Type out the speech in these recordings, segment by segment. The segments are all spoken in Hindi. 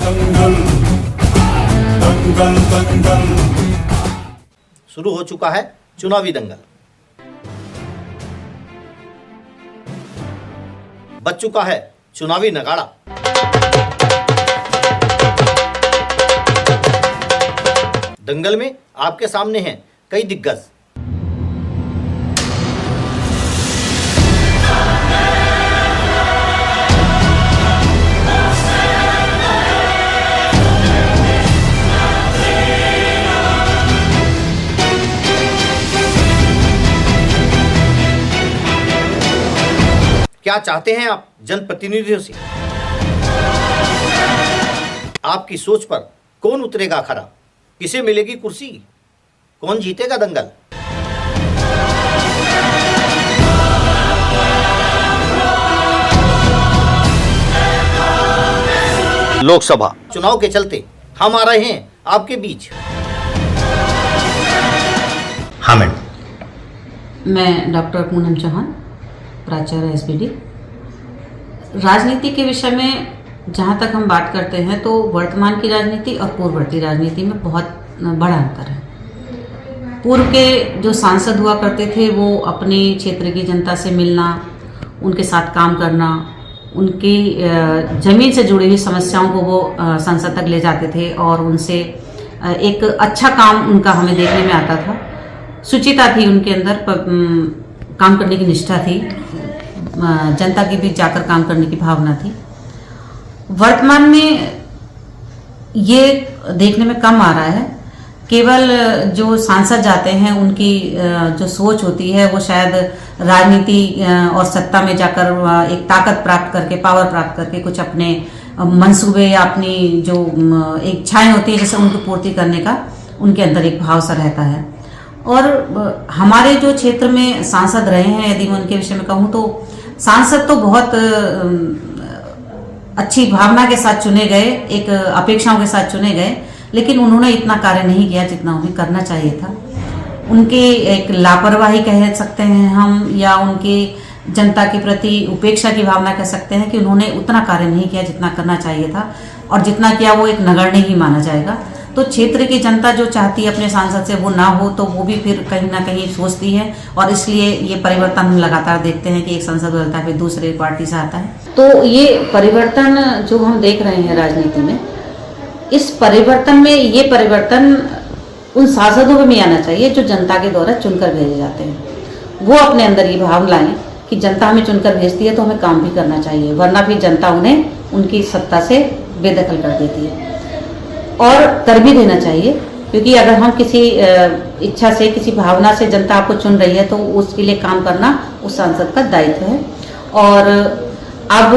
दंगल दंगल दंगल। शुरू हो चुका है चुनावी दंगल। बज चुका है चुनावी नगाड़ा। दंगल में आपके सामने हैं कई दिग्गज। क्या चाहते हैं आप जनप्रतिनिधियों से? आपकी सोच पर कौन उतरेगा खरा? किसे मिलेगी कुर्सी? कौन जीतेगा दंगल? लोकसभा चुनाव के चलते हम आ रहे हैं आपके बीच। हाँ मैडम। मैं डॉक्टर पूनम चौहान, प्राचार्य एसबीडी। राजनीति के विषय में जहाँ तक हम बात करते हैं तो वर्तमान की राजनीति और पूर्ववर्ती राजनीति में बहुत बड़ा अंतर है। पूर्व के जो सांसद हुआ करते थे वो अपने क्षेत्र की जनता से मिलना, उनके साथ काम करना, उनकी ज़मीन से जुड़ी हुई समस्याओं को वो संसद तक ले जाते थे और उनसे एक अच्छा काम उनका हमें देखने में आता था। शुचिता थी उनके अंदर, काम करने की निष्ठा थी, जनता के बीच जाकर काम करने की भावना थी। वर्तमान में ये देखने में कम आ रहा है। केवल जो सांसद जाते हैं उनकी जो सोच होती है वो शायद राजनीति और सत्ता में जाकर एक ताकत प्राप्त करके, पावर प्राप्त करके कुछ अपने मंसूबे या अपनी जो इच्छाएं होती है जैसे उनको पूर्ति करने का उनके अंदर एक भाव सा रहता है। और हमारे जो क्षेत्र में सांसद रहे हैं, यदि मैं उनके विषय में कहूँ तो सांसद तो बहुत अच्छी भावना के साथ चुने गए, एक अपेक्षाओं के साथ चुने गए, लेकिन उन्होंने इतना कार्य नहीं किया जितना उन्हें करना चाहिए था। उनकी एक लापरवाही कह सकते हैं हम, या उनकी जनता के प्रति उपेक्षा की भावना कह सकते हैं कि उन्होंने उतना कार्य नहीं किया जितना करना चाहिए था, और जितना किया वो एक नगण्य ही माना जाएगा। तो क्षेत्र की जनता जो चाहती है अपने सांसद से वो ना हो, तो वो भी फिर कहीं ना कहीं सोचती है, और इसलिए ये परिवर्तन हम लगातार देखते हैं कि एक सांसद बदलता है फिर दूसरे पार्टी से आता है। तो ये परिवर्तन जो हम देख रहे हैं राजनीति में, इस परिवर्तन में ये परिवर्तन उन सांसदों में आना चाहिए जो जनता के द्वारा चुनकर भेजे जाते हैं। वो अपने अंदर ये भाव लाएं कि जनता हमें चुनकर भेजती है तो हमें काम भी करना चाहिए, वरना फिर जनता उन्हें उनकी सत्ता से बेदखल कर देती है। और कर भी देना चाहिए, क्योंकि अगर हम किसी इच्छा से, किसी भावना से जनता आपको चुन रही है तो उसके लिए काम करना उस सांसद का दायित्व है। और अब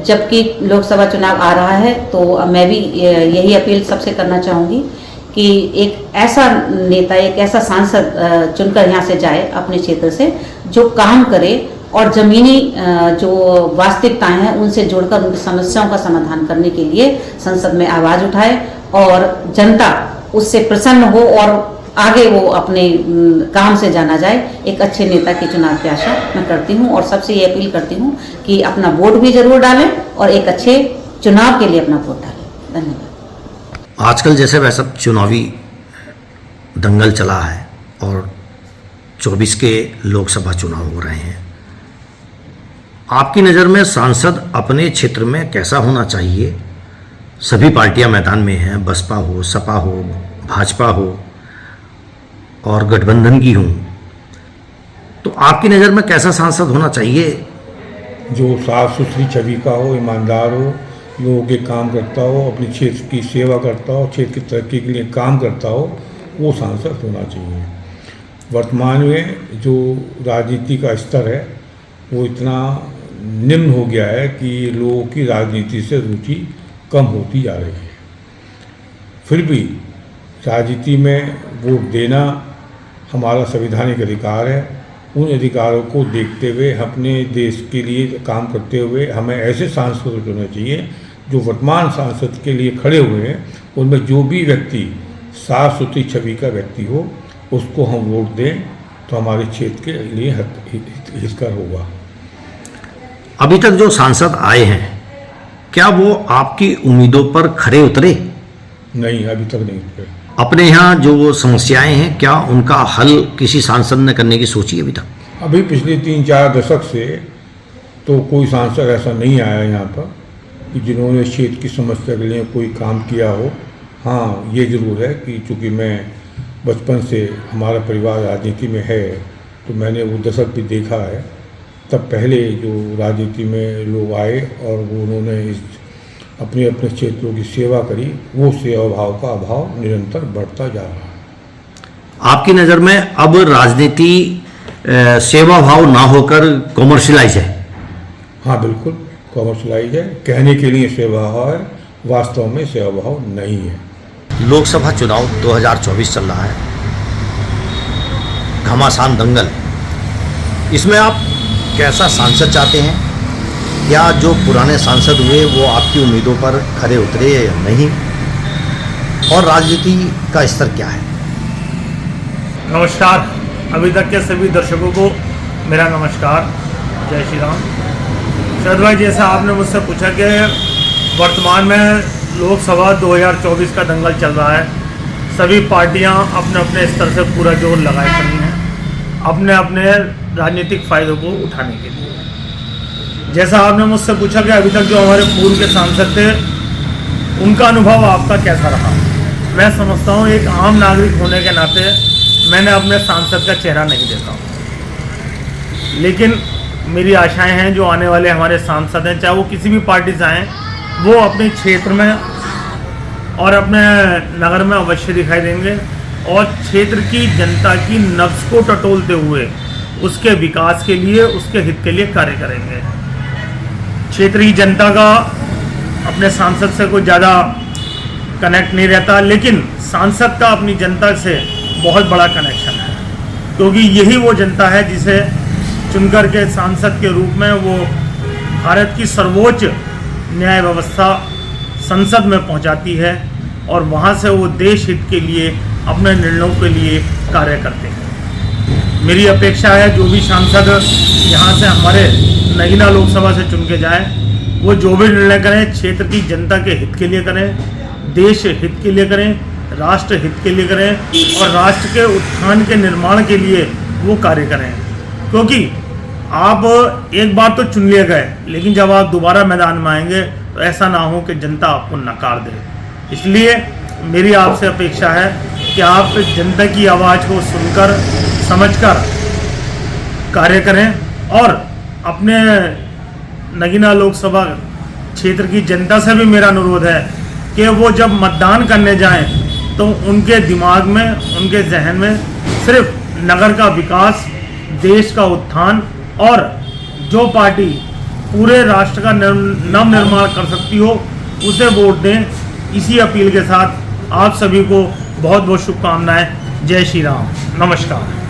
जबकि लोकसभा चुनाव आ रहा है तो मैं भी यही अपील सबसे करना चाहूँगी कि एक ऐसा नेता, एक ऐसा सांसद चुनकर यहाँ से जाए अपने क्षेत्र से, जो काम करे और ज़मीनी जो वास्तविकताएं हैं उनसे जोड़कर उनकी समस्याओं का समाधान करने के लिए संसद में आवाज़ उठाए और जनता उससे प्रसन्न हो और आगे वो अपने काम से जाना जाए। एक अच्छे नेता के चुनाव की आशा मैं करती हूँ और सबसे ये अपील करती हूँ कि अपना वोट भी जरूर डालें और एक अच्छे चुनाव के लिए अपना वोट डालें। धन्यवाद। आजकल जैसे वैसा चुनावी दंगल चला है और 24 के लोकसभा चुनाव हो रहे हैं, आपकी नज़र में सांसद अपने क्षेत्र में कैसा होना चाहिए? सभी पार्टियां मैदान में हैं, बसपा हो, सपा हो, भाजपा हो और गठबंधन की हों, तो आपकी नज़र में कैसा सांसद होना चाहिए? जो साफ सुथरी छवि का हो, ईमानदार हो, लोगों के काम करता हो, अपने क्षेत्र की सेवा करता हो, क्षेत्र की तरक्की के लिए काम करता हो, वो सांसद होना चाहिए। वर्तमान में जो राजनीति का स्तर है वो इतना निम्न हो गया है कि लोगों की राजनीति से रुचि कम होती जा रही है। फिर भी राजनीति में वोट देना हमारा संवैधानिक अधिकार है। उन अधिकारों को देखते हुए अपने देश के लिए काम करते हुए हमें ऐसे सांसद चुनना चाहिए जो वर्तमान सांसद के लिए खड़े हुए हैं, उनमें जो भी व्यक्ति साफ सुथरी छवि का व्यक्ति हो उसको हम वोट दें तो हमारे क्षेत्र के लिए हितकर होगा। अभी तक जो सांसद आए हैं क्या वो आपकी उम्मीदों पर खरे उतरे? नहीं, अभी तक नहीं हुए। अपने यहाँ जो समस्याएं हैं, क्या उनका हल किसी सांसद ने करने की सोची अभी तक? अभी पिछले 3-4 दशक से तो कोई सांसद ऐसा नहीं आया यहाँ पर कि जिन्होंने क्षेत्र की समस्या के लिए कोई काम किया हो। हाँ, ये ज़रूर है कि चूँकि मैं बचपन से हमारा परिवार राजनीति में है, तो मैंने वो दशक भी देखा है। तब पहले जो राजनीति में लोग आए और वो उन्होंने अपने अपने क्षेत्रों की सेवा करी, वो सेवा भाव का अभाव निरंतर बढ़ता जा रहा है। आपकी नज़र में अब राजनीति सेवा भाव ना होकर कॉमर्शलाइज है? हाँ, बिल्कुल कॉमर्शलाइज है। कहने के लिए सेवा भाव है, वास्तव में सेवा भाव नहीं है। लोकसभा चुनाव 2024 चल रहा है, घमासान दंगल, इसमें आप कैसा सांसद चाहते हैं? क्या जो पुराने सांसद हुए वो आपकी उम्मीदों पर खरे उतरे या नहीं? और राजनीति का स्तर क्या है? नमस्कार, अभी तक के सभी दर्शकों को मेरा नमस्कार, जय श्री राम। शरद भाई, जैसा आपने मुझसे पूछा कि वर्तमान में लोकसभा 2024 का दंगल चल रहा है, सभी पार्टियां अपने अपने स्तर से पूरा जोर लगाए खड़ी हैं अपने अपने राजनीतिक फ़ायदों को उठाने के लिए। जैसा आपने मुझसे पूछा कि अभी तक जो हमारे पूर्व के सांसद थे, उनका अनुभव आपका कैसा रहा? मैं समझता हूँ एक आम नागरिक होने के नाते मैंने अपने सांसद का चेहरा नहीं देखा हूँ, लेकिन मेरी आशाएं हैं जो आने वाले हमारे सांसद हैं, चाहे वो किसी भी पार्टी से आएँ, वो अपने क्षेत्र में और अपने नगर में अवश्य दिखाई देंगे और क्षेत्र की जनता की नब्ज़ को टटोलते हुए उसके विकास के लिए, उसके हित के लिए कार्य करेंगे। क्षेत्र की जनता का अपने सांसद से कोई ज़्यादा कनेक्ट नहीं रहता, लेकिन सांसद का अपनी जनता से बहुत बड़ा कनेक्शन है, क्योंकि यही वो जनता है जिसे चुनकर के सांसद के रूप में वो भारत की सर्वोच्च न्याय व्यवस्था संसद में पहुंचाती है और वहां से वो देश हित के लिए, अपने निर्णयों के लिए कार्य करते हैं। मेरी अपेक्षा है जो भी सांसद यहाँ से हमारे नगीना लोकसभा से चुन के जाए, वो जो भी निर्णय करें क्षेत्र की जनता के हित के लिए करें, देश हित के लिए करें, राष्ट्र हित के लिए करें और राष्ट्र के उत्थान के निर्माण के लिए वो कार्य करें। क्योंकि आप एक बार तो चुन लिए गए, लेकिन जब आप दोबारा मैदान में आएंगे तो ऐसा ना हो कि जनता आपको नकार दे। इसलिए मेरी आपसे अपेक्षा है कि आप जनता की आवाज़ को सुनकर, समझकर कार्य करें और अपने नगीना लोकसभा क्षेत्र की जनता से भी मेरा अनुरोध है कि वो जब मतदान करने जाएं तो उनके दिमाग में, उनके जहन में सिर्फ नगर का विकास, देश का उत्थान और जो पार्टी पूरे राष्ट्र का नव निर्माण कर सकती हो उसे वोट दें। इसी अपील के साथ आप सभी को बहुत बहुत शुभकामनाएं। जय श्री राम, नमस्कार।